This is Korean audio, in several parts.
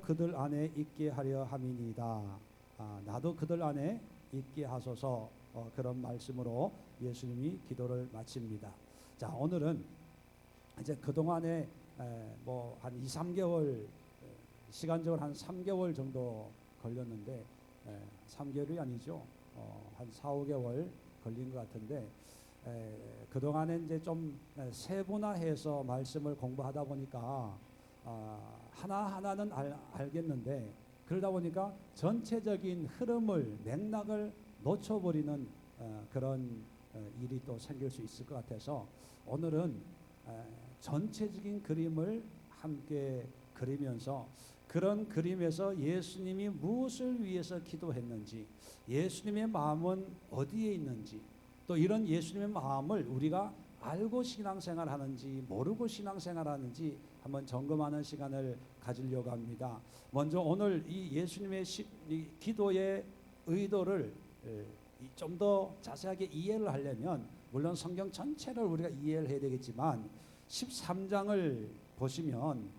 그들 안에 있게 하려 함이니이다. 나도 그들 안에 있게 하소서. 그런 말씀으로 예수님이 기도를 마칩니다. 자, 오늘은 이제 그동안에 뭐 한 2, 3개월 시간적으로 한 3개월 정도 걸렸는데 3개월이 아니죠. 한 4, 5개월 걸린 것 같은데 그동안에 이제 좀 세분화해서 말씀을 공부하다 보니까 하나하나는 알겠는데 그러다 보니까 전체적인 흐름을 맥락을 놓쳐버리는 그런 일이 또 생길 수 있을 것 같아서 오늘은 전체적인 그림을 함께 그리면서 그런 그림에서 예수님이 무엇을 위해서 기도했는지, 예수님의 마음은 어디에 있는지, 또 이런 예수님의 마음을 우리가 알고 신앙생활하는지 모르고 신앙생활하는지 한번 점검하는 시간을 가지려고 합니다. 먼저 오늘 이 예수님의 이 기도의 의도를 좀 더 자세하게 이해를 하려면 물론 성경 전체를 우리가 이해를 해야 되겠지만 13장을 보시면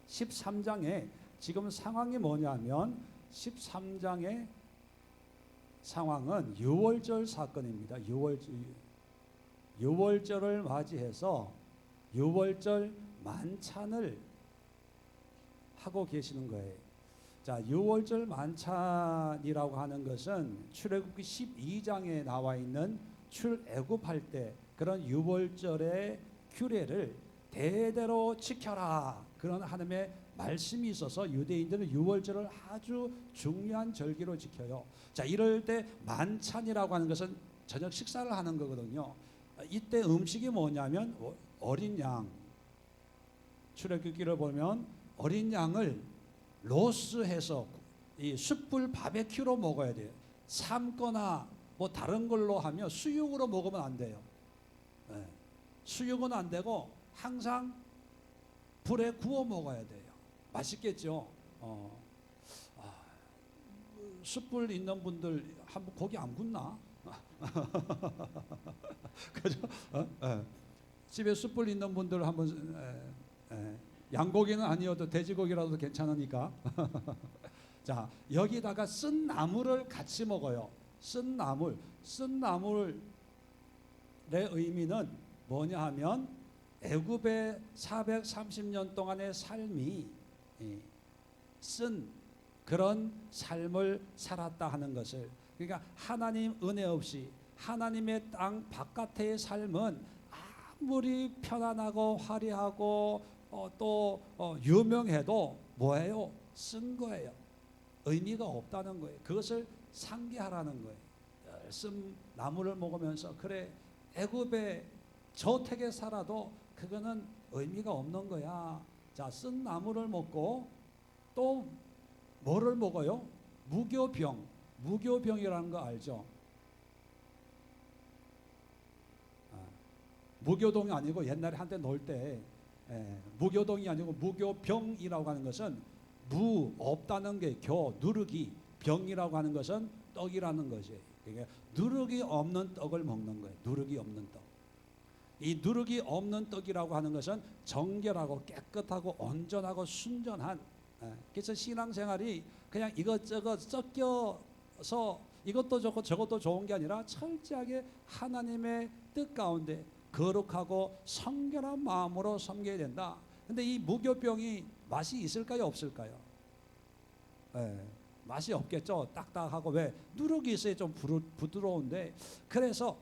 13장에 지금 상황이 뭐냐면 13장의 상황은 유월절 사건입니다. 유월절을 맞이해서 유월절 만찬을 하고 계시는 거예요. 자, 유월절 만찬이라고 하는 것은 출애굽기 12장에 나와 있는 출애굽할 때 그런 유월절의 규례를 대대로 지켜라. 그런 하나님의 말씀이 있어서 유대인들은 유월절을 아주 중요한 절기로 지켜요. 자, 이럴 때 만찬이라고 하는 것은 저녁 식사를 하는 거거든요. 이때 음식이 뭐냐면 어린 양, 출애굽기를 보면 어린 양을 로스해서 이 숯불 바베큐로 먹어야 돼요. 삶거나 뭐 다른 걸로 하면 수육으로 먹으면 안 돼요. 수육은 안 되고 항상 불에 구워 먹어야 돼요. 맛있겠죠. 숯불 있는 분들 한번 고기 안 굽나? 그죠? 집에 숯불 있는 분들 한번 양고기는 아니어도 돼지고기라도 괜찮으니까. 자, 여기다가 쓴 나물을 같이 먹어요. 쓴 나물의 의미는 뭐냐 하면 애굽의 430년 동안의 삶이 쓴 그런 삶을 살았다 하는 것을, 그러니까 하나님 은혜 없이 하나님의 땅 바깥의 삶은 아무리 편안하고 화려하고 또 유명해도 뭐예요? 쓴 거예요. 의미가 없다는 거예요. 그것을 상기하라는 거예요. 쓴 나물을 먹으면서 그래 애굽의 저택에 살아도 그거는 의미가 없는 거야. 자, 쓴 나물을 먹고 또 뭐를 먹어요? 무교병이라는 거 알죠? 무교동이 아니고 옛날에 한때 놀 때 무교동이 아니고 무교병이라고 하는 것은 무 없다는 게 교 누르기, 병이라고 하는 것은 떡이라는 것이에요. 그러니까 누르기 없는 떡을 먹는 거예요. 누르기 없는 떡. 이 누르기 없는 떡이라고 하는 것은 정결하고 깨끗하고 온전하고 순전한, 그래서 신앙생활이 그냥 이것저것 섞여서 이것도 좋고 저것도 좋은 게 아니라 철저하게 하나님의 뜻 가운데 거룩하고 성결한 마음으로 섬겨야 된다. 근데 이 무교병이 맛이 있을까요, 없을까요? 맛이 없겠죠. 딱딱하고, 왜? 누룩이 있어야 좀 부드러운데, 그래서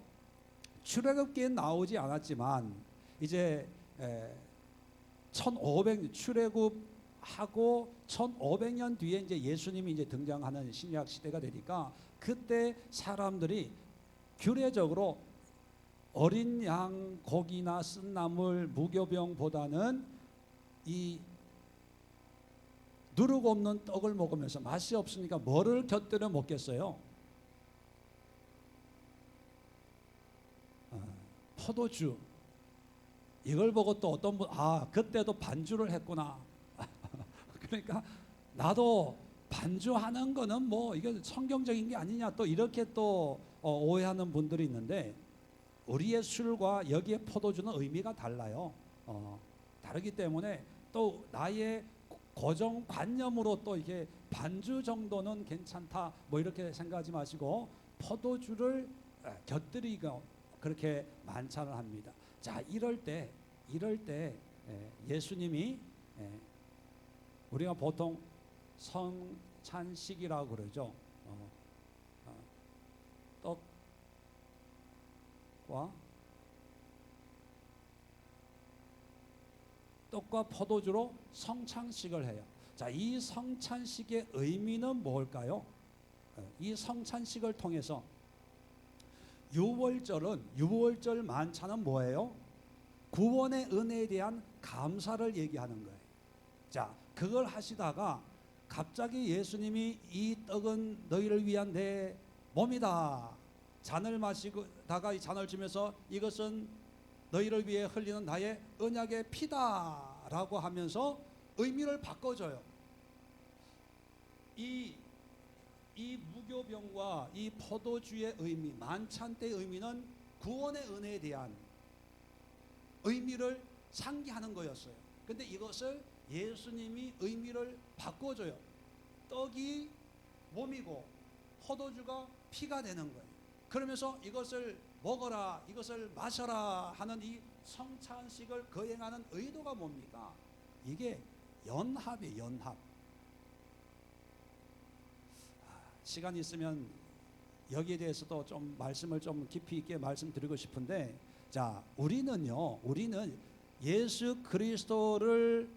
출애굽기에 나오지 않았지만 이제 1500 출애굽하고 1500년 뒤에 이제 예수님이 이제 등장하는 신약 시대가 되니까 그때 사람들이 규례적으로 어린 양 고기나 쓴 나물 무교병보다는 이 누룩 없는 떡을 먹으면서 맛이 없으니까 뭐를 곁들여 먹겠어요? 포도주. 이걸 보고 또 어떤 분, 그때도 반주를 했구나. 그러니까 나도 반주하는 거는 뭐 이게 성경적인 게 아니냐, 또 이렇게 또 오해하는 분들이 있는데, 우리의 술과 여기에 포도주는 의미가 달라요. 다르기 때문에 또 나의 고정관념으로 또 이게 반주 정도는 괜찮다 뭐 이렇게 생각하지 마시고 포도주를 곁들이고 그렇게 만찬을 합니다. 자, 이럴 때 예수님이 우리가 보통 성찬식이라고 그러죠. 떡과 포도주로 성찬식을 해요. 자, 이 성찬식의 의미는 뭘까요? 이 성찬식을 통해서 유월절 만찬은 뭐예요? 구원의 은혜에 대한 감사를 얘기하는 거예요. 자, 그걸 하시다가 갑자기 예수님이 이 떡은 너희를 위한 내 몸이다. 잔을 마시다가 이 잔을 주면서 이것은 너희를 위해 흘리는 나의 언약의 피다라고 하면서 의미를 바꿔줘요. 이 무교병과 이 포도주의 의미, 만찬 때의 의미는 구원의 은혜에 대한 의미를 상기하는 거였어요. 근데 이것을 예수님이 의미를 바꿔줘요. 떡이 몸이고 포도주가 피가 되는 거예요. 그러면서 이것을 먹어라, 이것을 마셔라 하는 이 성찬식을 거행하는 의도가 뭡니까? 이게 연합이에요, 연합. 시간이 있으면 여기에 대해서도 좀 말씀을 좀 깊이 있게 말씀드리고 싶은데, 자, 우리는 예수 그리스도를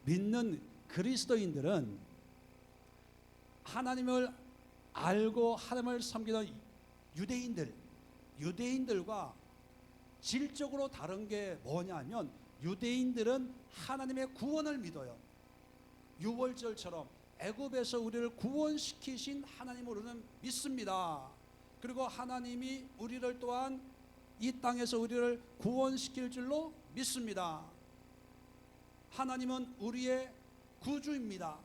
믿는 그리스도인들은 하나님을 알고 하나님을 섬기는 유대인들과 질적으로 다른 게 뭐냐면, 유대인들은 하나님의 구원을 믿어요. 유월절처럼 애굽에서 우리를 구원시키신 하나님을 우리는 믿습니다. 그리고 하나님이 우리를 또한 이 땅에서 우리를 구원시킬 줄로 믿습니다. 하나님은 우리의 구주입니다.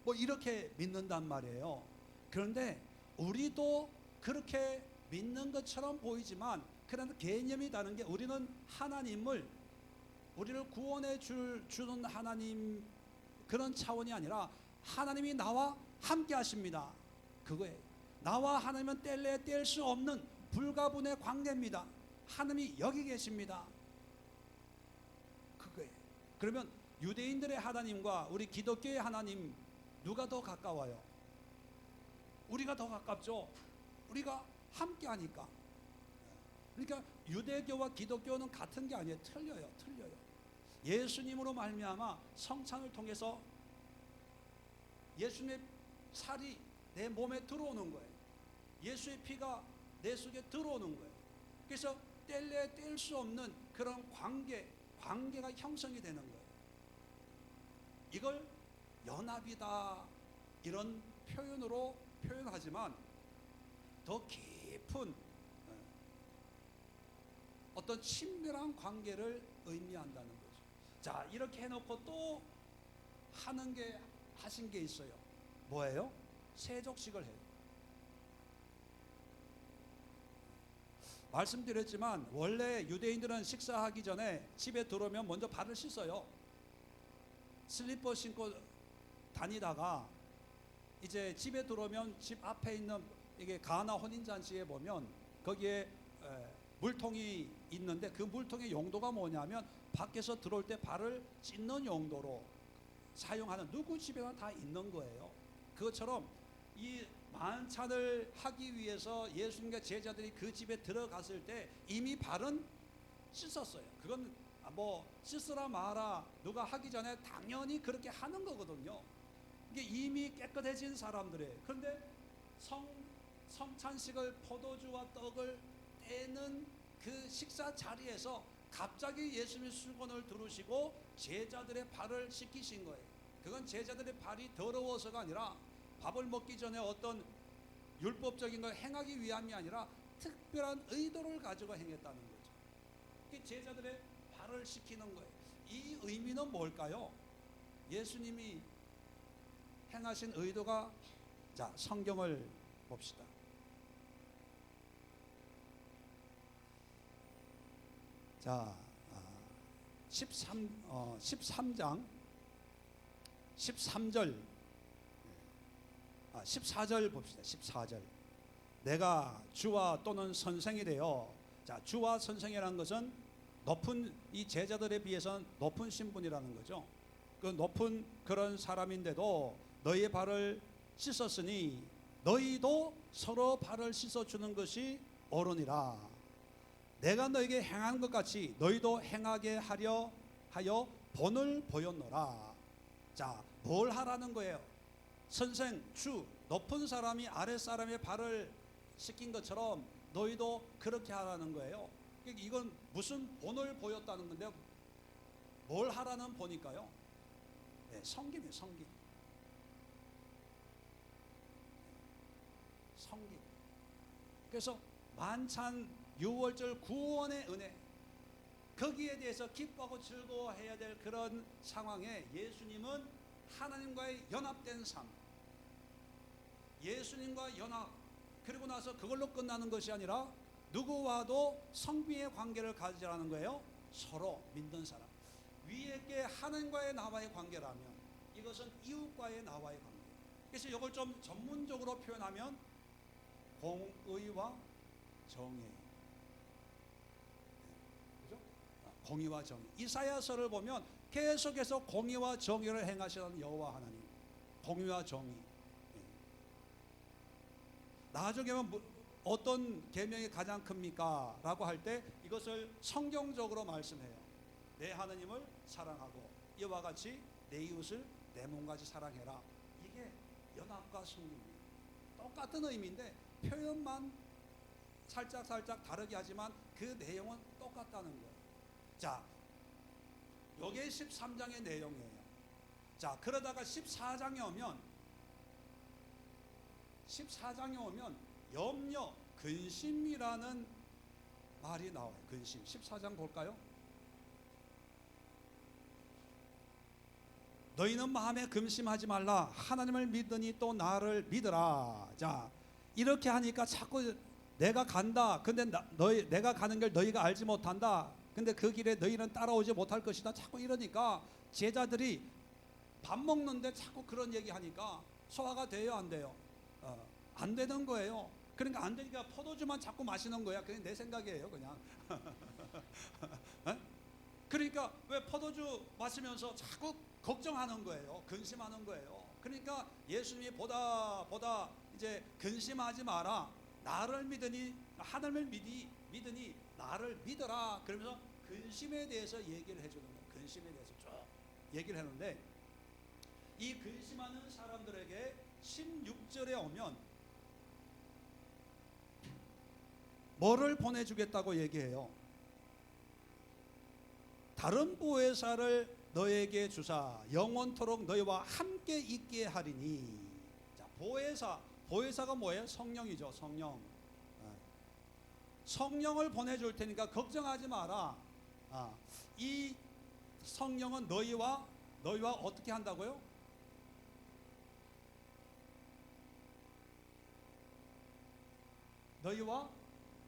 뭐 이렇게 믿는단 말이에요. 그런데 우리도 그렇게 믿는 것처럼 보이지만, 그런 개념이 다른 게, 우리는 우리를 구원해 주는 하나님 그런 차원이 아니라 하나님이 나와 함께 하십니다. 그거예요. 나와 하나님은 뗄래야 뗄 수 없는 불가분의 관계입니다. 하나님이 여기 계십니다. 그거예요. 그러면 유대인들의 하나님과 우리 기독교의 하나님 누가 더 가까워요? 우리가 더 가깝죠. 우리가 함께 하니까. 그러니까 유대교와 기독교는 같은 게 아니에요. 틀려요. 예수님으로 말미암아 성찬을 통해서 예수님의 살이 내 몸에 들어오는 거예요. 예수의 피가 내 속에 들어오는 거예요. 그래서 뗄래야 뗄 수 없는 그런 관계가 형성이 되는 거예요. 이걸 연합이다 이런 표현으로 표현하지만 더 깊은 어떤 친밀한 관계를 의미한다는 거죠. 자, 이렇게 해놓고 또 하신 게 있어요. 뭐예요? 세족식을 해요. 말씀드렸지만 원래 유대인들은 식사하기 전에 집에 들어오면 먼저 발을 씻어요. 슬리퍼 신고 다니다가 이제 집에 들어오면 집 앞에 있는 이게 가나 혼인잔치에 보면 거기에 물통이 있는데, 그 물통의 용도가 뭐냐면 밖에서 들어올 때 발을 씻는 용도로 사용하는, 누구 집에나 다 있는 거예요. 그것처럼 이 만찬을 하기 위해서 예수님과 제자들이 그 집에 들어갔을 때 이미 발은 씻었어요. 그건 뭐 씻으라 마라 누가 하기 전에 당연히 그렇게 하는 거거든요. 이게 이미 깨끗해진 사람들이에요. 그런데 성찬식을 포도주와 떡을 떼는 그 식사 자리에서 갑자기 예수님의 수건을 두르시고 제자들의 발을 씻기신 거예요. 그건 제자들의 발이 더러워서가 아니라 밥을 먹기 전에 어떤 율법적인 걸 행하기 위함이 아니라 특별한 의도를 가지고 행했다는 거죠. 그게 제자들의 발을 씻기는 거예요. 이 의미는 뭘까요? 예수님이 행하신 의도가, 자, 성경을 봅시다. 자, 13장 13절 14절 봅시다. 14절. 내가 주와 또는 선생이 되어. 자, 주와 선생이라는 것은 높은, 이 제자들에 비해서는 높은 신분이라는 거죠. 그 높은 그런 사람인데도 너희의 발을 씻었으니 너희도 서로 발을 씻어주는 것이 옳으니라. 내가 너에게 행한 것 같이 너희도 행하게 하려 하여 본을 보였노라. 자, 뭘 하라는 거예요? 선생, 주, 높은 사람이 아랫 사람의 발을 씻긴 것처럼 너희도 그렇게 하라는 거예요. 이건 무슨 본을 보였다는 건데, 뭘 하라는 보니까요? 네, 섬김이에요, 섬김. 섬김. 그래서 만찬, 유월절, 구원의 은혜, 거기에 대해서 기뻐하고 즐거워해야 될 그런 상황에 예수님은 하나님과의 연합된 삶, 예수님과 연합, 그리고 나서 그걸로 끝나는 것이 아니라 누구와도 성비의 관계를 가지라는 거예요. 서로 믿는 사람. 위에게 하나님과의 나와의 관계라면 이것은 이웃과의 나와의 관계. 그래서 이걸 좀 전문적으로 표현하면 공의와 정의. 그죠? 공의와 정의. 이사야서를 보면 계속해서 공의와 정의를 행하시는 여호와 하나님. 공의와 정의. 나중에 어떤 계명이 가장 큽니까? 라고 할 때 이것을 성경적으로 말씀해요. 내 하나님을 사랑하고 이와 같이 내 이웃을 내 몸같이 사랑해라. 이게 연합과 성립입니다. 똑같은 의미인데 표현만 살짝 다르게 하지만 그 내용은 똑같다는 거예요. 자, 이게 13장의 내용이에요. 자, 그러다가 14장에 오면 염려, 근심이라는 말이 나와요. 근심. 14장 볼까요? 너희는 마음에 근심하지 말라. 하나님을 믿으니 또 나를 믿으라. 자, 이렇게 하니까 자꾸 내가 간다. 근데 내가 가는 길 너희가 알지 못한다. 근데 그 길에 너희는 따라오지 못할 것이다. 자꾸 이러니까 제자들이 밥 먹는데 자꾸 그런 얘기 하니까 소화가 돼요, 안 돼요? 안 되는 거예요. 그러니까 안 되니까 포도주만 자꾸 마시는 거야. 그게 내 생각이에요, 그냥. 그러니까 왜 포도주 마시면서 자꾸 걱정하는 거예요. 근심하는 거예요. 그러니까 예수님이 보다 이제 근심하지 마라. 나를 믿으니, 하나님을 믿으니 나를 믿어라. 그러면서 근심에 대해서 얘기를 해주는 거예요. 근심에 대해서 쭉 얘기를 했는데, 이 근심하는 사람들에게 16절에 오면 뭐를 보내주겠다고 얘기해요? 다른 보혜사를 너에게 주사 영원토록 너희와 함께 있게 하리니. 자, 보혜사가 뭐예요? 성령이죠. 성령을 보내줄 테니까 걱정하지 마라. 이 성령은 너희와 어떻게 한다고요? 너희와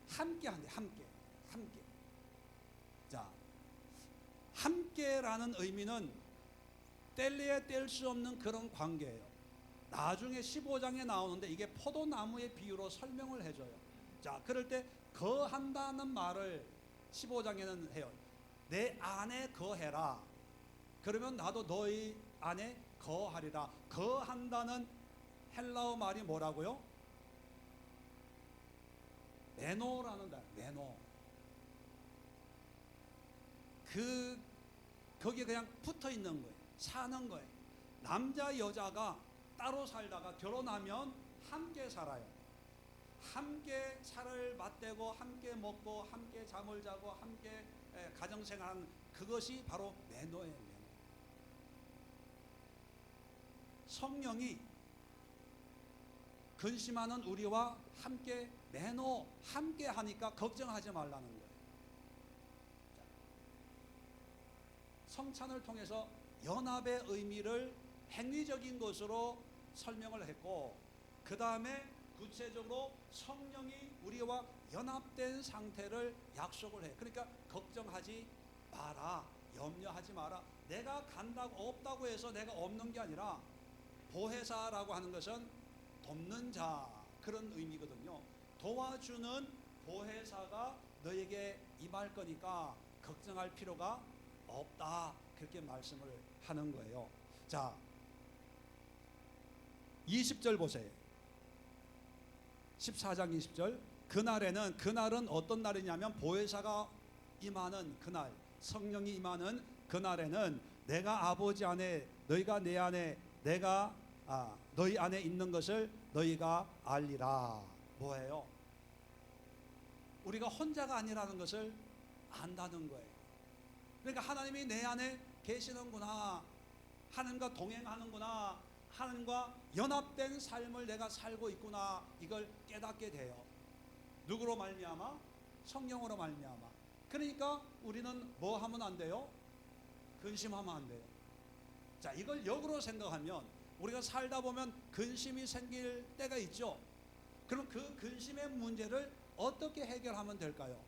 함께 한대. 함께. 자, 함께라는 의미는 뗄래야 뗄 수 없는 그런 관계예요. 나중에 15장에 나오는데 이게 포도나무의 비유로 설명을 해줘요. 자, 그럴 때 거한다는 말을 15장에는 해요. 내 안에 거해라. 그러면 나도 너희 안에 거하리라. 거한다는 헬라어 말이 뭐라고요? 메노라는 말. 메노. 거기에 그냥 붙어 있는 거예요. 사는 거예요. 남자 여자가 따로 살다가 결혼하면 함께 살아요. 함께 살을 맞대고 함께 먹고 함께 잠을 자고 함께 가정생활하는 그것이 바로 매너예요. 매너. 성령이 근심하는 우리와 함께 매너 함께 하니까 걱정하지 말라는 거예요. 성찬을 통해서 연합의 의미를 행위적인 것으로 설명을 했고, 그 다음에 구체적으로 성령이 우리와 연합된 상태를 약속을 해요. 그러니까 걱정하지 마라, 염려하지 마라. 내가 간다고 없다고 해서 내가 없는 게 아니라 보혜사라고 하는 것은 돕는 자 그런 의미거든요. 도와주는 보혜사가 너에게 임할 거니까 걱정할 필요가 없다. 그렇게 말씀을 하는 거예요. 자, 20절 보세요. 14장 20절. 그날은 어떤 날이냐면 보혜사가 임하는 그날, 성령이 임하는 그날에는 내가 아버지 안에 너희가 내 안에 내가 너희 안에 있는 것을 너희가 알리라. 뭐예요? 우리가 혼자가 아니라는 것을 안다는 거예요. 그러니까 하나님이 내 안에 계시는구나, 하나님과 동행하는구나, 하나님과 연합된 삶을 내가 살고 있구나, 이걸 깨닫게 돼요. 누구로 말미암아? 성령으로 말미암아. 그러니까 우리는 뭐 하면 안 돼요? 근심하면 안 돼요. 자, 이걸 역으로 생각하면 우리가 살다 보면 근심이 생길 때가 있죠. 그럼 그 근심의 문제를 어떻게 해결하면 될까요?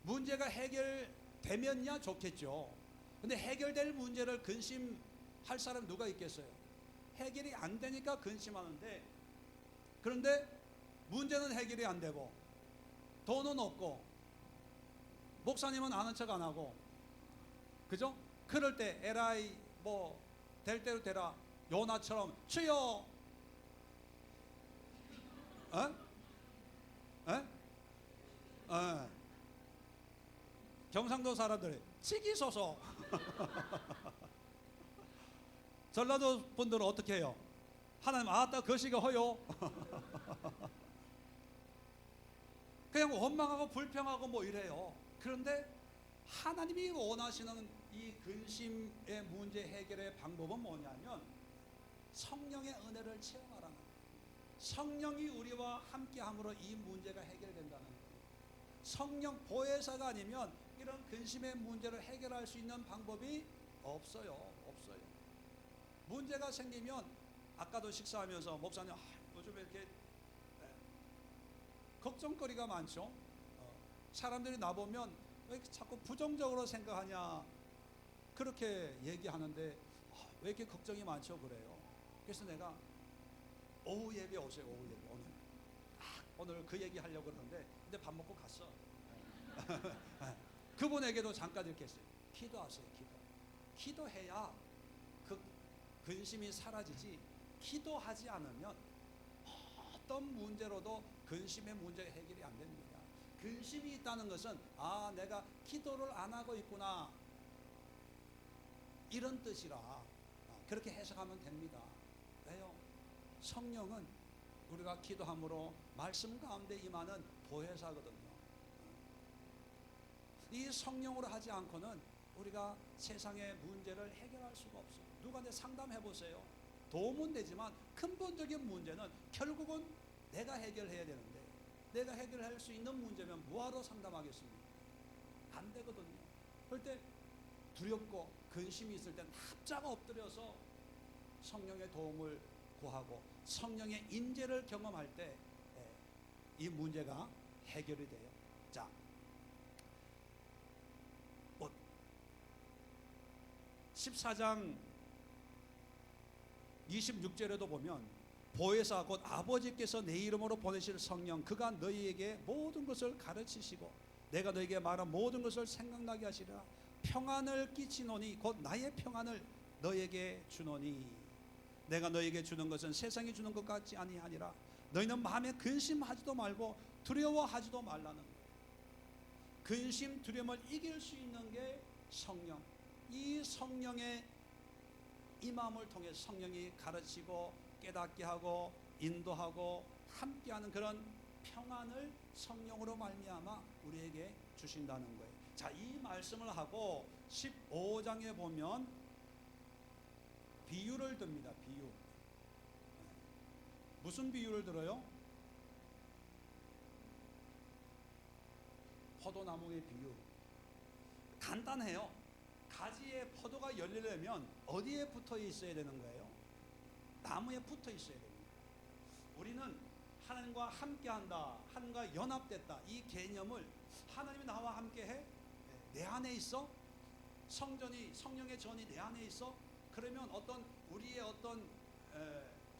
문제가 해결되면야 좋겠죠. 근데 해결될 문제를 근심할 사람 누가 있겠어요? 해결이 안 되니까 근심하는데, 그런데 문제는 해결이 안 되고 돈은 없고 목사님은 아는 척 안 하고, 그죠? 그럴 때 에라이 뭐 될 대로 되라, 요나처럼 주여, 경상도 사람들이 치기소서. 전라도 분들은 어떻게 해요? 하나님 아따 거시기 허요. 그냥 원망하고 불평하고 뭐 이래요. 그런데 하나님이 원하시는 이 근심의 문제 해결의 방법은 뭐냐면 성령의 은혜를 체험하라는 거예요. 성령이 우리와 함께함으로 이 문제가 해결된다는 거예요. 성령 보혜사가 아니면 이런 근심의 문제를 해결할 수 있는 방법이 없어요. 문제가 생기면, 아까도 식사하면서 목사님 요즘에 이렇게 걱정거리가 많죠. 사람들이 나보면 왜 이렇게 자꾸 부정적으로 생각하냐 그렇게 얘기하는데 왜 이렇게 걱정이 많죠 그래요. 그래서 내가 오후 예배 오세요. 오후 예배 오늘 그 얘기 하려고 그러는데 근데 밥 먹고 갔어. 그분에게도 잠깐 이렇게 했어요. 기도하세요. 기도해야 그 근심이 사라지지, 기도하지 않으면 어떤 문제로도 근심의 문제가 해결이 안 됩니다. 근심이 있다는 것은 내가 기도를 안 하고 있구나, 이런 뜻이라 그렇게 해석하면 됩니다. 왜요? 성령은 우리가 기도함으로 말씀 가운데 임하는 보혜사거든요. 이 성령으로 하지 않고는 우리가 세상의 문제를 해결할 수가 없어요. 누구한테 상담해 보세요. 도움은 되지만 근본적인 문제는 결국은 내가 해결해야 되는데, 내가 해결할 수 있는 문제면 뭐하러 상담하겠습니까? 안 되거든요. 그럴 때 두렵고 근심이 있을 때 납작 엎드려서 성령의 도움을 구하고 성령의 인재를 경험할 때 이 문제가 해결이 돼요. 자, 14장 26절에도 보면 보혜사 곧 아버지께서 내 이름으로 보내실 성령 그가 너희에게 모든 것을 가르치시고 내가 너희에게 말한 모든 것을 생각나게 하시리라. 평안을 끼치노니 곧 나의 평안을 너희에게 주노니 내가 너희에게 주는 것은 세상이 주는 것 같지 아니하니라. 너희는 마음에 근심하지도 말고 두려워하지도 말라는 거예요. 근심 두려움을 이길 수 있는 게 성령. 이 성령의 임함을 통해 성령이 가르치고 깨닫게 하고 인도하고 함께하는 그런 평안을 성령으로 말미암아 우리에게 주신다는 거예요. 자, 이 말씀을 하고 15장에 보면 비유를 듭니다. 비유. 무슨 비유를 들어요? 포도나무의 비유. 간단해요. 가지에 포도가 열리려면 어디에 붙어 있어야 되는 거예요? 나무에 붙어 있어야 됩니다. 우리는 하나님과 함께한다, 하나님과 연합됐다, 이 개념을 하나님이 나와 함께해? 내 안에 있어? 성령의 전이 내 안에 있어? 그러면 어떤 우리의 어떤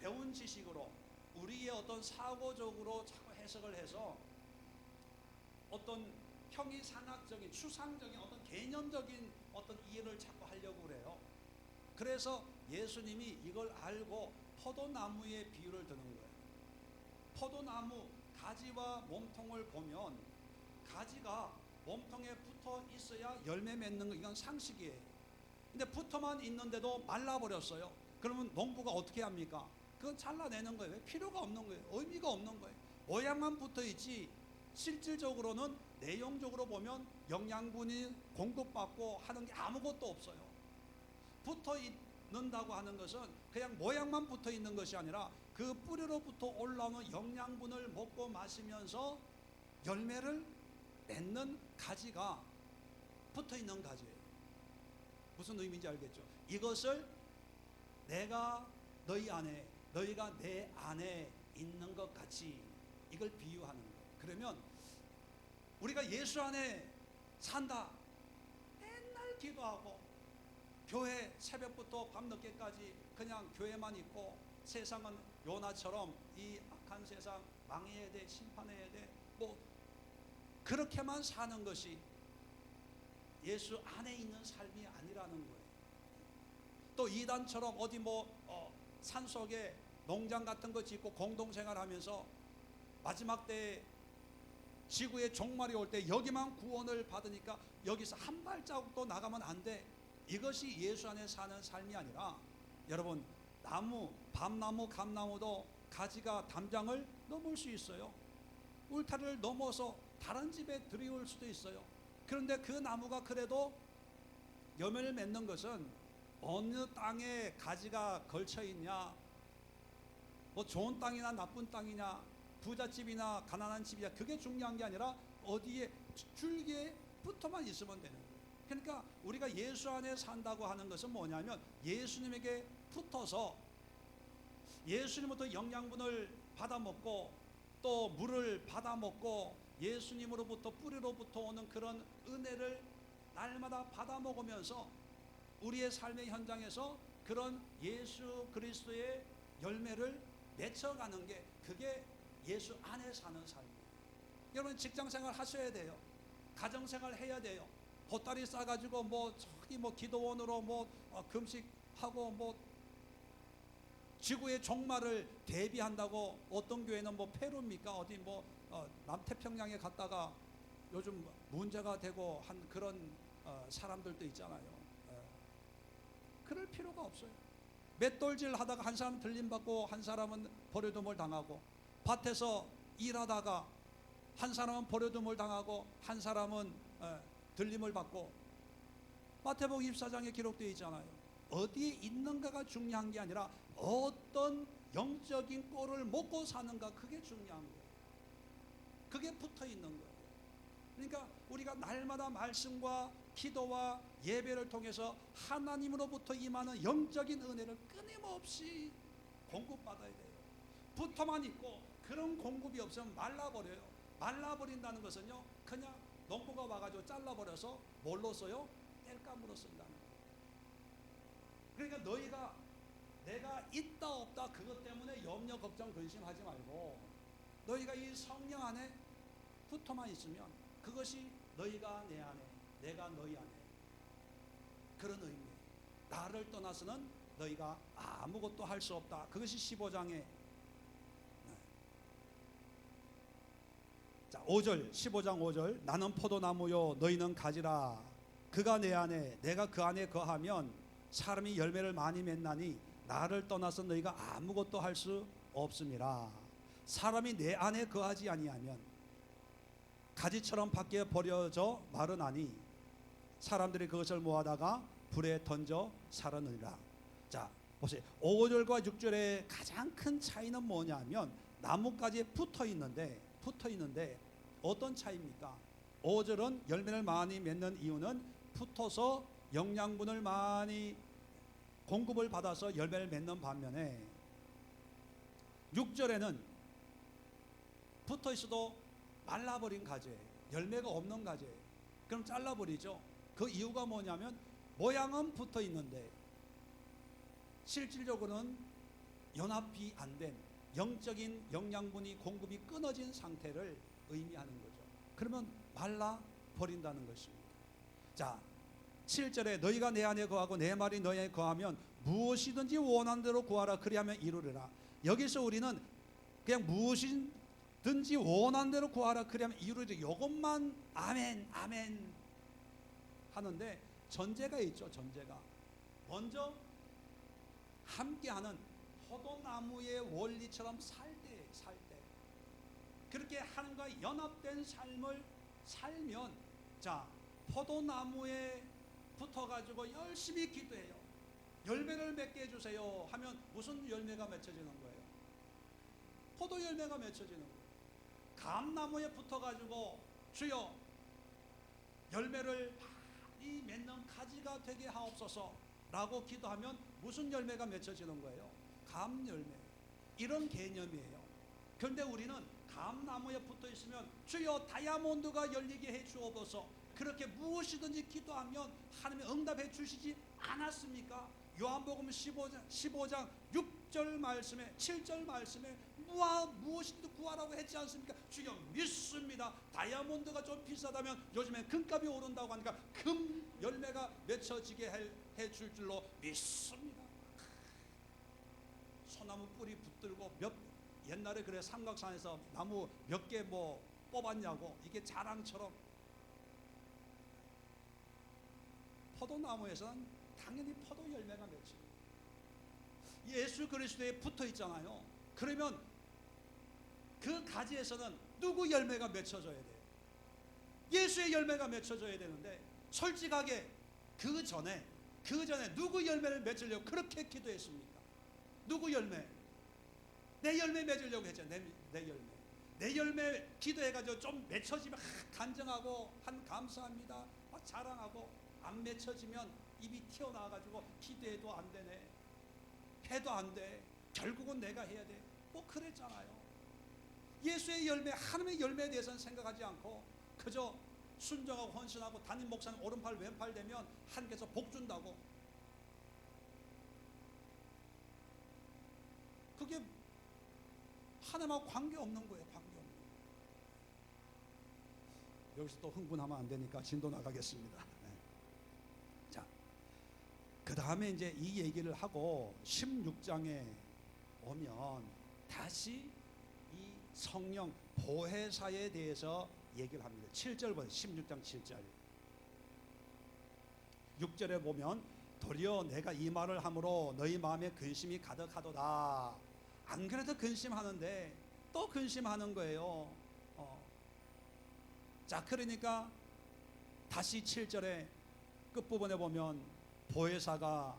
배운 지식으로, 우리의 어떤 사고적으로 자꾸 해석을 해서 어떤 형이상학적인, 추상적인 어떤 개념적인 어떤 이해를 자꾸 하려고 그래요. 그래서 예수님이 이걸 알고 포도나무의 비유를 드는 거예요. 포도나무 가지와 몸통을 보면 가지가 몸통에 붙어 있어야 열매 맺는 거, 이건 상식이에요. 근데 붙어만 있는데도 말라버렸어요. 그러면 농부가 어떻게 합니까? 그건 잘라내는 거예요. 필요가 없는 거예요. 의미가 없는 거예요. 모양만 붙어 있지 실질적으로는, 내용적으로 보면 영양분이 공급받고 하는 게 아무것도 없어요. 붙어 있는다고 하는 것은 그냥 모양만 붙어 있는 것이 아니라 그 뿌리로부터 올라오는 영양분을 먹고 마시면서 열매를 맺는 가지가 붙어 있는 가지예요. 무슨 의미인지 알겠죠? 이것을 내가 너희 안에, 너희가 내 안에 있는 것 같이, 이걸 비유하는 거예요. 그러면 우리가 예수 안에 산다, 맨날 기도하고 교회 새벽부터 밤늦게까지 그냥 교회만 있고 세상은 요나처럼 이 악한 세상 망해야 돼, 심판해야 돼, 뭐 그렇게만 사는 것이 예수 안에 있는 삶이 아니라는 거예요. 또 이단처럼 어디 산속에 농장 같은 거 짓고 공동생활하면서 마지막 때 지구의 종말이 올 때 여기만 구원을 받으니까 여기서 한 발자국도 나가면 안 돼. 이것이 예수 안에 사는 삶이 아니라, 여러분, 밤나무, 감나무도 가지가 담장을 넘을 수 있어요. 울타리를 넘어서 다른 집에 들이올 수도 있어요. 그런데 그 나무가 그래도 열매를 맺는 것은 어느 땅에 가지가 걸쳐 있냐, 뭐 좋은 땅이나 나쁜 땅이냐, 부잣집이나 가난한 집이냐, 그게 중요한 게 아니라 어디에 줄기에 붙어만 있으면 되는 거예요. 그러니까 우리가 예수 안에 산다고 하는 것은 뭐냐면 예수님에게 붙어서 예수님부터 영양분을 받아 먹고 또 물을 받아 먹고 예수님으로부터, 뿌리로부터 오는 그런 은혜를 날마다 받아 먹으면서 우리의 삶의 현장에서 그런 예수 그리스도의 열매를 맺혀가는 게, 그게 예수 안에 사는 삶이에요. 여러분, 직장생활 하셔야 돼요. 가정생활 해야 돼요. 보따리 싸가지고 저기 기도원으로 금식하고 지구의 종말을 대비한다고, 어떤 교회는 페루입니까? 어디 남태평양에 갔다가 요즘 문제가 되고 한 그런 사람들도 있잖아요. 그럴 필요가 없어요. 맷돌질 하다가 한 사람 들림받고 한 사람은 버려둠을 당하고, 밭에서 일하다가 한 사람은 버려둠을 당하고 한 사람은 들림을 받고, 마태복음 24장에 기록되어 있잖아요. 어디에 있는가가 중요한 게 아니라 어떤 영적인 꼴을 먹고 사는가, 그게 중요한 거예요. 그게 붙어 있는 거예요. 그러니까 우리가 날마다 말씀과 기도와 예배를 통해서 하나님으로부터 임하는 영적인 은혜를 끊임없이 공급받아야 돼요. 붙어만 있고 그런 공급이 없으면 말라버려요. 말라버린다는 것은요, 그냥 농부가 와가지고 잘라버려서 뭘로 써요? 땔감으로 쓴다는 거예요. 그러니까 내가 있다 없다 그것 때문에 염려, 걱정, 근심하지 말고, 너희가 이 성령 안에 붙어만 있으면 그것이 너희가 내 안에, 내가 너희 안에, 그런 의미예요. 나를 떠나서는 너희가 아무것도 할 수 없다. 그것이 15장에 5절, 15장 5절, 나는 포도나무요 너희는 가지라. 그가 내 안에, 내가 그 안에 거하면 사람이 열매를 많이 맺나니 나를 떠나서 너희가 아무것도 할 수 없음이라. 사람이 내 안에 거하지 아니하면 가지처럼 밖에 버려져 마르나니 사람들이 그것을 모아다가 불에 던져 사르느니라. 자, 보세요. 5절과 6절의 가장 큰 차이는 뭐냐면 나뭇가지에 붙어 있는데 어떤 차이입니까? 5절은 열매를 많이 맺는 이유는 붙어서 영양분을 많이 공급을 받아서 열매를 맺는 반면에 6절에는 붙어 있어도 말라버린 가지예요. 열매가 없는 가지예요. 그럼 잘라버리죠. 그 이유가 뭐냐면 모양은 붙어 있는데 실질적으로는 연합이 안 된 영적인 영양분이 공급이 끊어진 상태를 의미하는 거죠. 그러면 말라 버린다는 것입니다. 자, 7절에 너희가 내 안에 거하고 내 말이 너희 안에 거하면 무엇이든지 원하는 대로 구하라 그리하면 이루리라. 여기서 우리는 그냥 무엇이든지 원하는 대로 구하라 그리하면 이루리라, 이것만 아멘 아멘 하는데 전제가 있죠. 전제가 먼저 함께하는 포도나무의 원리처럼 살 때 그렇게 하나님과 연합된 삶을 살면, 자, 포도나무에 붙어가지고 열심히 기도해요. 열매를 맺게 해주세요 하면 무슨 열매가 맺혀지는 거예요? 포도 열매가 맺혀지는 거예요. 감나무에 붙어가지고 주여 열매를 많이 맺는 가지가 되게 하옵소서 라고 기도하면 무슨 열매가 맺혀지는 거예요? 감 열매. 이런 개념이에요. 그런데 우리는 감나무에 붙어 있으면 주여 다이아몬드가 열리게 해 주옵소서, 그렇게 무엇이든지 기도하면 하나님이 응답해 주시지 않았습니까? 요한복음 15장 6절 말씀에 7절 말씀에 무엇이든지 구하라고 했지 않습니까? 주여 믿습니다. 다이아몬드가 좀 비싸다면 요즘에 금값이 오른다고 하니까 금 열매가 맺혀지게 해줄 줄로 믿습니다. 소나무 뿌리 붙들고 옛날에 그래 삼각산에서 나무 몇 개 뭐 뽑았냐고, 이게 자랑처럼 포도나무에서는 당연히 포도 열매가 맺히고 예수 그리스도에 붙어 있잖아요. 그러면 그 가지에서는 누구 열매가 맺혀져야 돼요? 예수의 열매가 맺혀져야 되는데 솔직하게 그 전에 누구 열매를 맺으려고 그렇게 기도했습니까? 누구 열매? 내 열매 맺으려고 했죠. 내 열매 기도해가지고 좀 맺혀지면 간증하고 한 감사합니다 막 자랑하고, 안 맺혀지면 입이 튀어나와가지고 기도해도 안 되네, 해도 안 돼, 결국은 내가 해야 돼, 뭐 그랬잖아요. 예수의 열매, 하나님의 열매에 대해서는 생각하지 않고 그저 순종하고 헌신하고 담임 목사님 오른팔 왼팔 되면 하나님께서 복 준다고, 그게 하나님하고 관계없는 거예요. 관계없는 거예요. 여기서 또 흥분하면 안 되니까 진도 나가겠습니다. 네. 자, 그 다음에 이제 이 얘기를 하고 16장에 오면 다시 이 성령 보혜사에 대해서 얘기를 합니다. 7절 보세요. 16장 7절 6절에 보면 도리어 내가 이 말을 함으로 너희 마음에 근심이 가득하도다. 안 그래도 근심하는데 또 근심하는 거예요. 자, 그러니까 다시 7절에 끝부분에 보면 보혜사가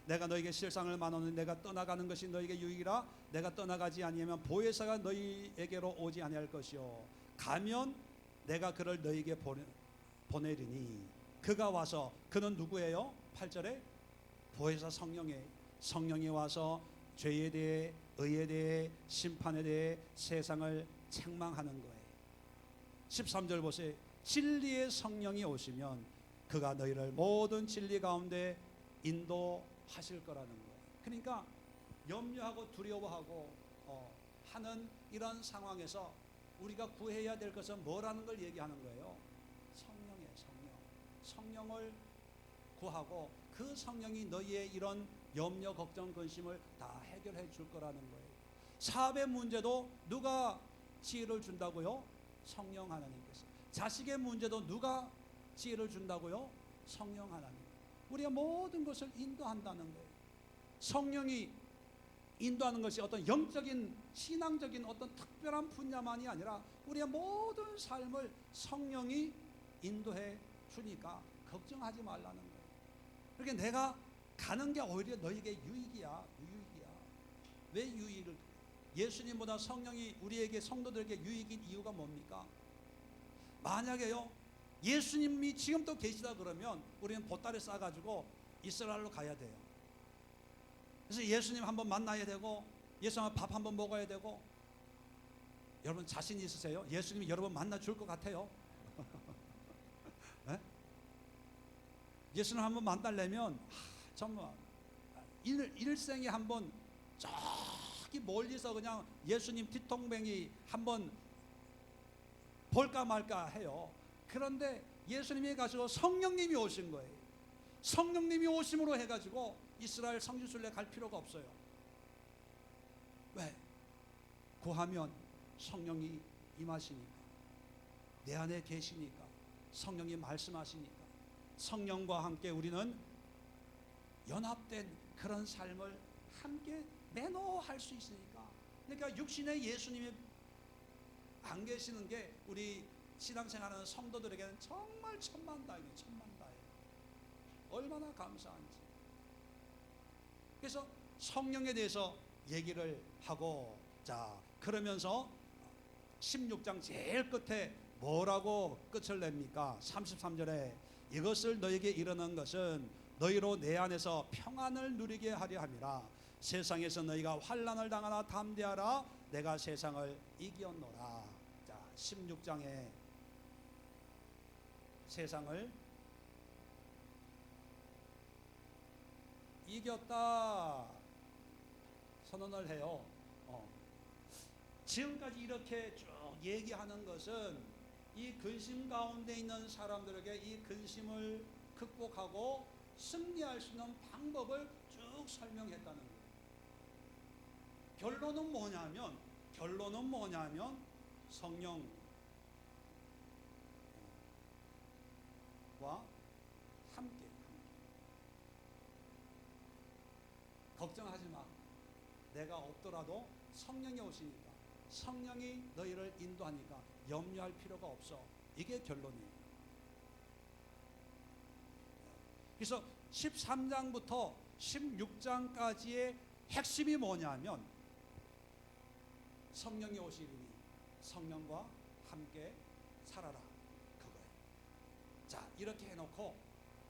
내가 너에게 실상을 말하노니 내가 떠나가는 것이 너에게 유익이라. 내가 떠나가지 아니하면 보혜사가 너희에게로 오지 아니할 것이요 가면 내가 그를 너희에게 보내리니 그가 와서, 그는 누구예요? 8절에 보혜사 성령이 와서 죄에 대해 의에 대해 심판에 대해 세상을 책망하는 거예요. 13절 보세요. 진리의 성령이 오시면 그가 너희를 모든 진리 가운데 인도하실 거라는 거예요. 그러니까 염려하고 두려워하고 하는 이런 상황에서 우리가 구해야 될 것은 뭐라는 걸 얘기하는 거예요? 성령이에요. 성령을 구하고 그 성령이 너희의 이런 염려, 걱정, 근심을 다 해결해 줄 거라는 거예요. 사업의 문제도 누가 지혜를 준다고요? 성령 하나님께서. 자식의 문제도 누가 지혜를 준다고요? 성령 하나님. 우리가 모든 것을 인도한다는 거예요. 성령이 인도하는 것이 어떤 영적인 신앙적인 어떤 특별한 분야만이 아니라 우리의 모든 삶을 성령이 인도해 주니까 걱정하지 말라는 거예요. 그러니까 내가 가는 게 오히려 너에게 유익이야. 왜 유익을? 예수님보다 성령이 우리에게 성도들에게 유익인 이유가 뭡니까? 만약에요 예수님이 지금도 계시다 그러면 우리는 보따리 싸가지고 이스라엘로 가야 돼요. 그래서 예수님 한번 만나야 되고 예수님 밥 한번 먹어야 되고. 여러분 자신 있으세요? 예수님이 여러분 만나 줄 것 같아요? 네? 예수님 한번 만나려면 정말 일생에 한번 저기 멀리서 그냥 예수님 뒤통뱅이 한번 볼까 말까 해요. 그런데 예수님이 가지고 성령님이 오신 거예요. 성령님이 오심으로 해가지고 이스라엘 성지순례 갈 필요가 없어요. 왜? 구하면 성령이 임하시니까, 내 안에 계시니까, 성령이 말씀하시니까, 성령과 함께 우리는 연합된 그런 삶을 함께 매너할 수 있으니까. 그러니까 육신의 예수님이 안 계시는 게 우리 신앙생활하는 성도들에게는 정말 천만다행이에요. 천만다행. 얼마나 감사한지. 그래서 성령에 대해서 얘기를 하고, 자 그러면서 16장 제일 끝에 뭐라고 끝을 냅니까? 33절에 이것을 너에게 이르는 것은 너희로 내 안에서 평안을 누리게 하려 함이라. 세상에서 너희가 환난을 당하나 담대하라. 내가 세상을 이겼노라. 자 16장에 세상을 이겼다 선언을 해요. 지금까지 이렇게 쭉 얘기하는 것은 이 근심 가운데 있는 사람들에게 이 근심을 극복하고 승리할 수 있는 방법을 쭉 설명했다는 거예요. 결론은 뭐냐면 성령과 함께. 걱정하지 마. 내가 없더라도 성령이 오시니까, 성령이 너희를 인도하니까 염려할 필요가 없어. 이게 결론이에요. 그래서 13장부터 16장까지의 핵심이 뭐냐면 성령이 오시리니 성령과 함께 살아라, 그거예요. 자 이렇게 해놓고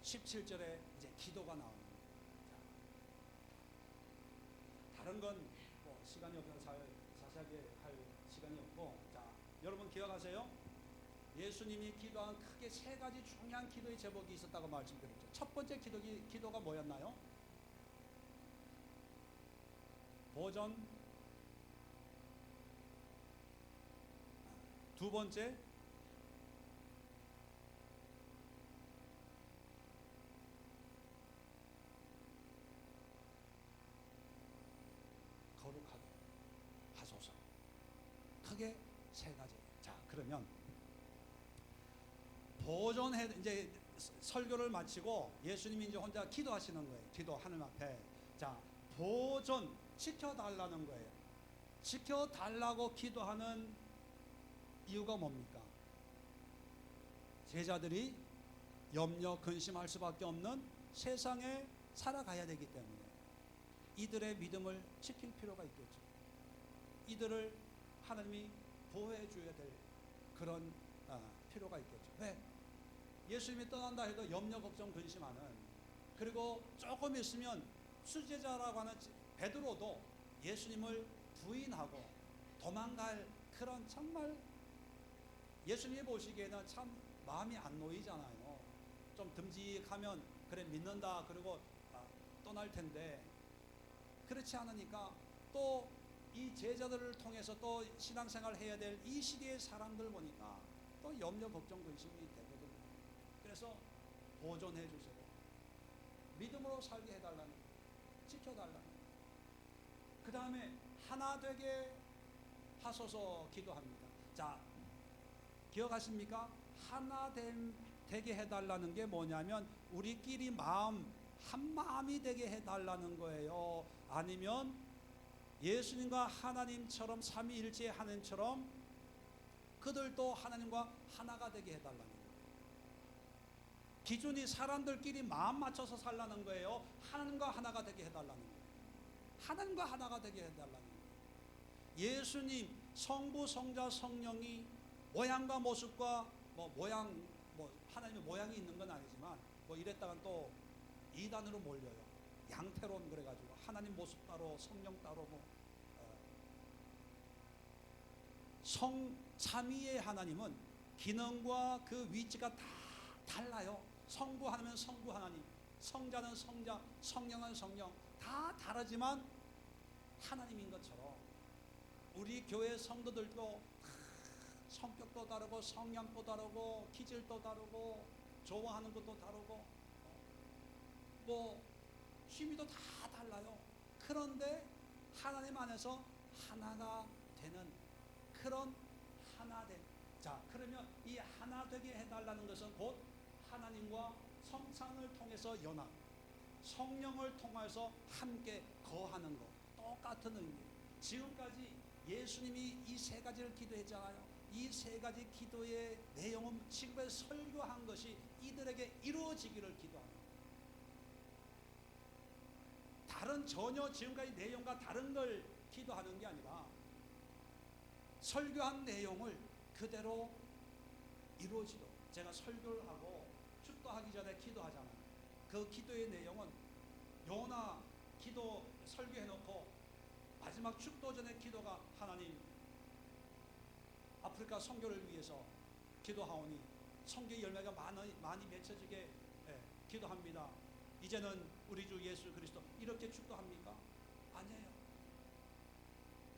17절에 이제 기도가 나옵니다. 다른 건 뭐 시간이 없어서 자세하게 할 시간이 없고, 자 여러분 기억하세요? 예수님이 기도한 크게 세 가지 중요한 기도의 제목이 있었다고 말씀드렸죠. 첫 번째 기도가 뭐였나요? 보전. 두 번째 거룩하게 하소서. 크게 세 가지. 자 그러면 보존해, 이제 설교를 마치고 예수님이 이제 혼자 기도하시는 거예요. 기도 하나님 앞에. 자 보존 지켜달라는 거예요. 지켜달라고 기도하는 이유가 뭡니까? 제자들이 염려 근심할 수밖에 없는 세상에 살아가야 되기 때문에 이들의 믿음을 지킬 필요가 있겠죠. 이들을 하나님이 보호해 줘야 될 그런 필요가 있겠죠. 왜? 예수님이 떠난다 해도 염려 걱정 근심하는, 그리고 조금 있으면 수제자라고 하는 베드로도 예수님을 부인하고 도망갈 그런, 정말 예수님이 보시기에는 참 마음이 안 놓이잖아요. 좀 듬직하면 그래 믿는다 그리고 떠날 텐데, 그렇지 않으니까 또 이 제자들을 통해서 또 신앙생활 해야 될 이 시대의 사람들 보니까 또 염려 걱정 근심이 되거든요. 그래서 보존해 주세요. 믿음으로 살게 해달라는, 지켜달라는. 그 다음에 하나 되게 하소서 기도합니다. 자 기억하십니까? 하나 되게 해달라는 게 뭐냐면 우리끼리 마음 한 마음이 되게 해달라는 거예요. 아니면 예수님과 하나님처럼, 삼위일체 하나님처럼 그들도 하나님과 하나가 되게 해달라는 거예요. 기준이 사람들끼리 마음 맞춰서 살라는 거예요. 하나님과 하나가 되게 해달라는 거예요. 하나님과 하나가 되게 해달라는 거예요. 예수님, 성부, 성자, 성령이 모양과 모습과 모양, 하나님의 모양이 있는 건 아니지만 이랬다간 또 이단으로 몰려요. 양태론 그래가지고 하나님 모습 따로 성령 따로 삼위의 하나님은 기능과 그 위치가 다 달라요. 성부 하나면 성부 하나님, 성자는 성자, 성령은 성령, 다 다르지만 하나님인 것처럼 우리 교회 성도들도 성격도 다르고 성향도 다르고 기질도 다르고 좋아하는 것도 다르고 뭐 취미도 다 달라요. 그런데 하나님 안에서 하나가 되는 그런 하나 된. 자, 그러면 이 하나 되게 해달라는 것은 곧 하나님과 성상을 통해서 연합, 성령을 통해서 함께 거하는 것, 똑같은 의미. 지금까지 예수님이 이 세 가지를 기도했잖아요. 이 세 가지 기도의 내용은 지금까지 설교한 것이 이들에게 이루어지기를 기도하는 거예요. 다른 전혀 지금까지 내용과 다른 걸 기도하는 게 아니라 설교한 내용을 그대로 이루어지도록. 제가 설교를 하고 축도하기 전에 기도하잖아요. 그 기도의 내용은 요나 기도 설교해놓고 마지막 축도 전에 기도가 하나님 아프리카 선교를 위해서 기도하오니 선교의 열매가 많이 맺혀지게 기도합니다. 이제는 우리 주 예수 그리스도 이렇게 축도합니까? 아니에요.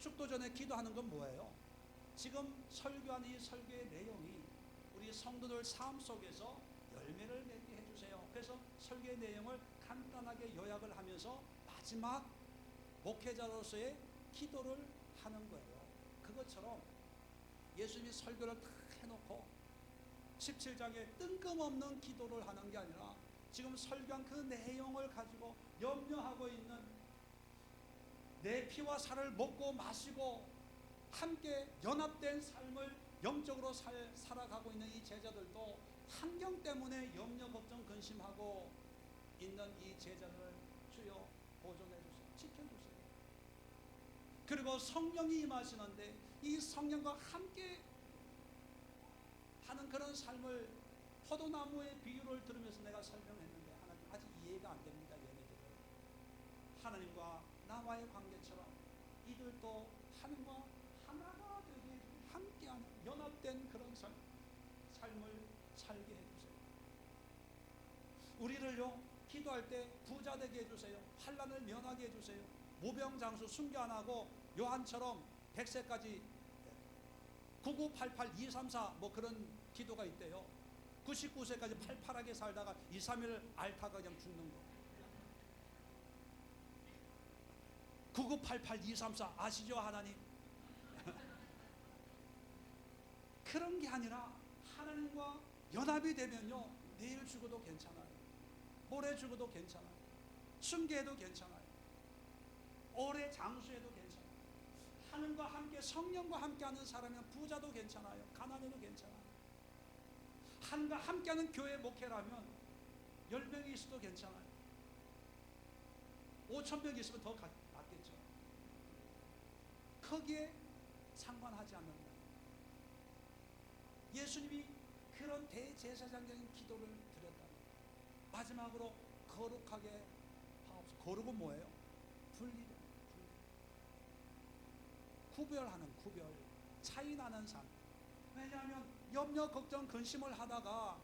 축도 전에 기도하는 건 뭐예요? 지금 설교한 이 설교의 내용이 우리 성도들 삶 속에서 열매를 맺게 해주세요. 그래서 설교의 내용을 간단하게 요약을 하면서 마지막 목회자로서의 기도를 하는 거예요. 그것처럼 예수님이 설교를 다 해놓고 17장에 뜬금없는 기도를 하는 게 아니라 지금 설교한 그 내용을 가지고 염려하고 있는 내 피와 살을 먹고 마시고 함께 연합된 삶을 영적으로 살아가고 있는 이 제자들도 환경 때문에 염려, 걱정, 근심하고 있는 이 제자들을 주여 보존해 주세요. 지켜주세요. 그리고 성령이 임하시는데 이 성령과 함께 하는 그런 삶을 포도나무의 비유를 들으면서 내가 설명했는데 하나님 아직 이해가 안 됩니다. 얘네들은 하나님과 나와의 관계처럼 이들도 하나님과 하나가 되게 함께하는 연합된 그런 삶을 살게 해주세요. 우리를요 기도할 때 부자 되게 해주세요. 환난을 면하게 해주세요. 모병장수 순교 안 하고 요한처럼 100세까지 9988 234 뭐 그런 기도가 있대요. 99세까지 팔팔하게 살다가 2, 3일 앓다가 그냥 죽는 거. 9988 234 아시죠 하나님? 그런 게 아니라 하나님과 연합이 되면요 내일 죽어도 괜찮아요. 모레 죽어도 괜찮아요. 순교해도 괜찮아요. 오래 장수해도 괜찮아요. 하나님과 함께 성령과 함께하는 사람이면 부자도 괜찮아요. 가난해도 괜찮아요. 하나님과 함께하는 교회 목회라면 10명이 있어도 괜찮아요. 5,000명 있으면 더 낫겠죠. 거기에 상관하지 않는 거예요. 예수님이 그런 대제사장적인 기도를 드렸다. 마지막으로 거룩하게 하옵소서. 거룩은 뭐예요? 분리된 구별하는 구별, 차이 나는 삶. 왜냐하면 염려, 걱정, 근심을 하다가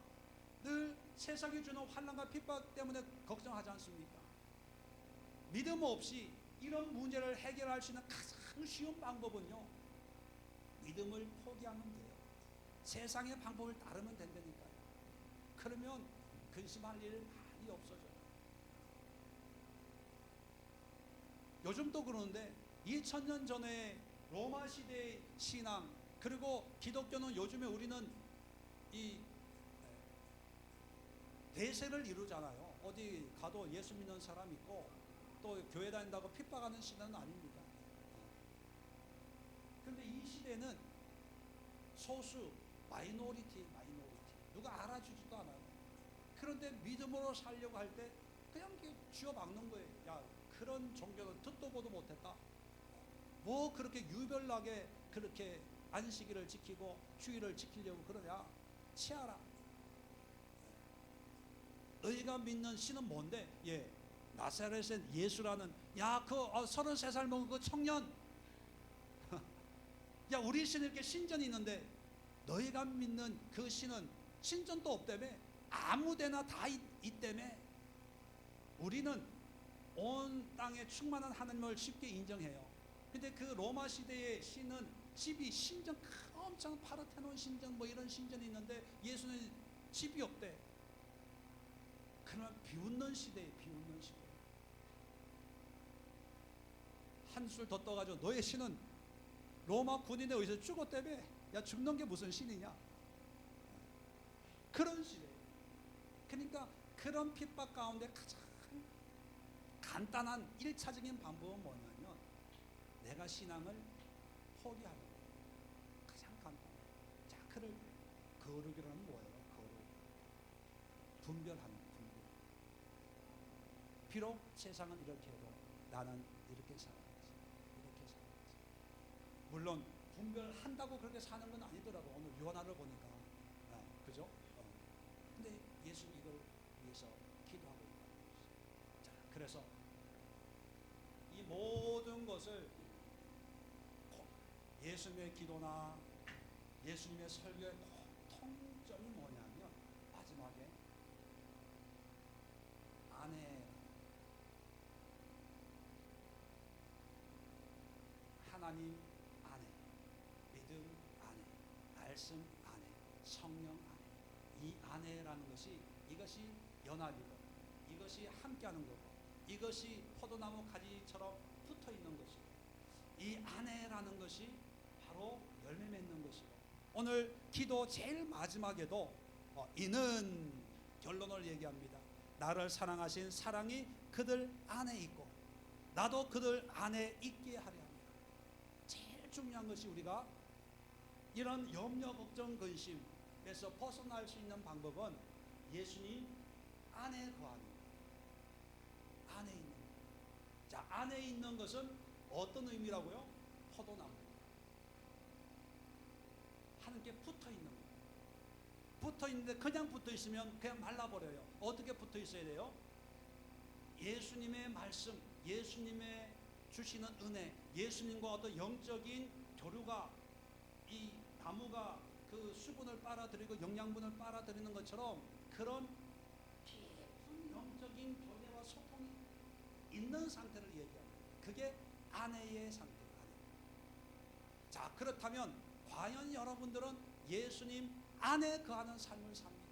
늘 세상이 주는 환난과 핍박 때문에 걱정하지 않습니까? 믿음 없이 이런 문제를 해결할 수 있는 가장 쉬운 방법은요 믿음을 포기하면 돼요. 세상의 방법을 따르면 된다니까요. 그러면 근심할 일 많이 없어져요. 요즘도 그러는데 2000년 전에 로마 시대의 신앙 그리고 기독교는 요즘에 우리는 이 대세를 이루잖아요. 어디 가도 예수 믿는 사람 있고 또 교회 다닌다고 핍박하는 시대는 아닙니다. 그런데 이 시대는 소수 마이너리티 누가 알아주지도 않아요. 그런데 믿음으로 살려고 할 때 그냥 쥐어박는 거예요. 야 그런 종교는 듣도 보도 못했다. 뭐 그렇게 유별나게 그렇게 안식일을 지키고 주일을 지키려고 그러냐. 치아라. 너희가 믿는 신은 뭔데? 예, 나사렛의 예수라는 그 33살 먹은 그 청년. 야 우리 신 이렇게 신전이 있는데 너희가 믿는 그 신은 신전도 없다며 아무데나 다 있다며 우리는 온 땅에 충만한 하나님을 쉽게 인정해요. 근데 그 로마 시대의 신은 집이 신전 엄청 파르테논 신전 뭐 이런 신전이 있는데 예수는 집이 없대. 그러나 비웃는 시대에 비웃는 시대. 한술 더 떠가지고 너의 신은 로마 군인에 의해서 죽었다며. 야 죽는 게 무슨 신이냐. 그런 시대. 그러니까 그런 핍박 가운데 가장 간단한 1차적인 방법은 뭐냐면 내가 신앙을 포기하는 거예요. 가장 간단해. 자, 그를 거룩이라는 뭐예요? 거룩. 분별하는 분별. 비록 세상은 이렇게 해도 나는 이렇게 살아야지. 이렇게 살아야지. 물론 분별한다고 그렇게 사는 건 아니더라고. 오늘 요한을 보니까. 그죠? 근데 예수 이걸 위해서 기도하고 있다는 것이죠. 자, 그래서 이 모든 것을 예수님의 기도나 예수님의 설교의 통점이 뭐냐면 마지막에 아내, 하나님 아내, 믿음 아내, 말씀 아내, 성령 아내. 이 아내라는 것이 이것이 연합이고 이것이 함께하는 거고 이것이 포도나무 가지처럼 붙어 있는 것이고 이 아내라는 것이 바로 열매 맺는 것이고 오늘 기도 제일 마지막에도 이는 결론을 얘기합니다. 나를 사랑하신 사랑이 그들 안에 있고 나도 그들 안에 있게 하려 합니다. 제일 중요한 것이 우리가 이런 염려, 걱정, 근심에서 벗어날 수 있는 방법은 예수님 안에 거하는 것. 안에 있는 것. 자, 안에 있는 것은 어떤 의미라고요? 포도나무. 하나님께 붙어 있는 것. 붙어 있는데 그냥 붙어 있으면 그냥 말라버려요. 어떻게 붙어 있어야 돼요? 예수님의 말씀, 예수님의 주시는 은혜, 예수님과 어떤 영적인 교류가 이 나무가 그 수분을 빨아들이고 영양분을 빨아들이는 것처럼 그런 깊은 영적인 교제와 소통이 있는 상태를 얘기합니다. 그게 아내의 상태예요. 자, 그렇다면 과연 여러분들은 예수님 안에 거하는 삶을 삽니까?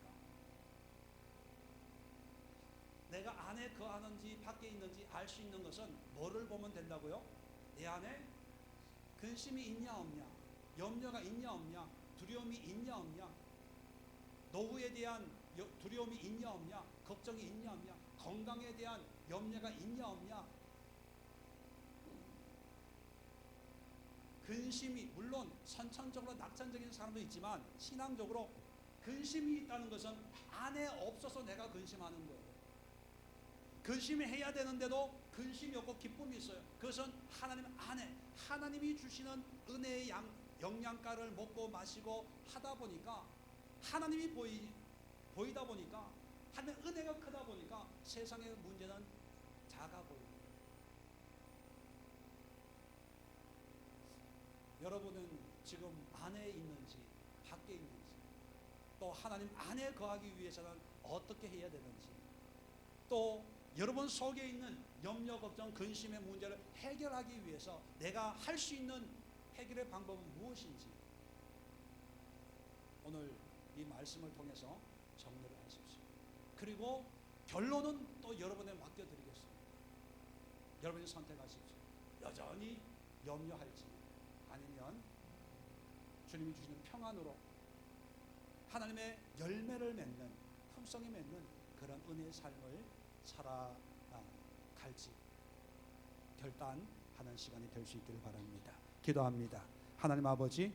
내가 안에 거하는지 밖에 있는지 알 수 있는 것은 뭐를 보면 된다고요? 내 안에 근심이 있냐 없냐, 염려가 있냐 없냐, 두려움이 있냐 없냐, 노후에 대한 두려움이 있냐 없냐, 걱정이 있냐 없냐, 건강에 대한 염려가 있냐 없냐. 근심이 물론 선천적으로 낙천적인 사람도 있지만 신앙적으로 근심이 있다는 것은 안에 없어서 내가 근심하는 거예요. 근심이 해야 되는데도 근심이 없고 기쁨이 있어요. 그것은 하나님 안에 하나님이 주시는 은혜의 영양가를 먹고 마시고 하다 보니까 하나님이 보이다 보니까 하나님의 은혜가 크다 보니까 세상의 문제는 작아 보입니다. 여러분은 지금 안에 있는지 밖에 있는지 또 하나님 안에 거하기 위해서는 어떻게 해야 되는지 또 여러분 속에 있는 염려, 걱정, 근심의 문제를 해결하기 위해서 내가 할 수 있는 해결의 방법은 무엇인지 오늘 이 말씀을 통해서 정리를 하십시오. 그리고 결론은 또 여러분에 맡겨드리겠습니다. 여러분이 선택하십시오. 여전히 염려할지 아니면 주님이 주시는 평안으로 하나님의 열매를 맺는 품성이 맺는 그런 은혜의 삶을 살아갈지 결단하는 시간이 될 수 있기를 바랍니다. 기도합니다. 하나님 아버지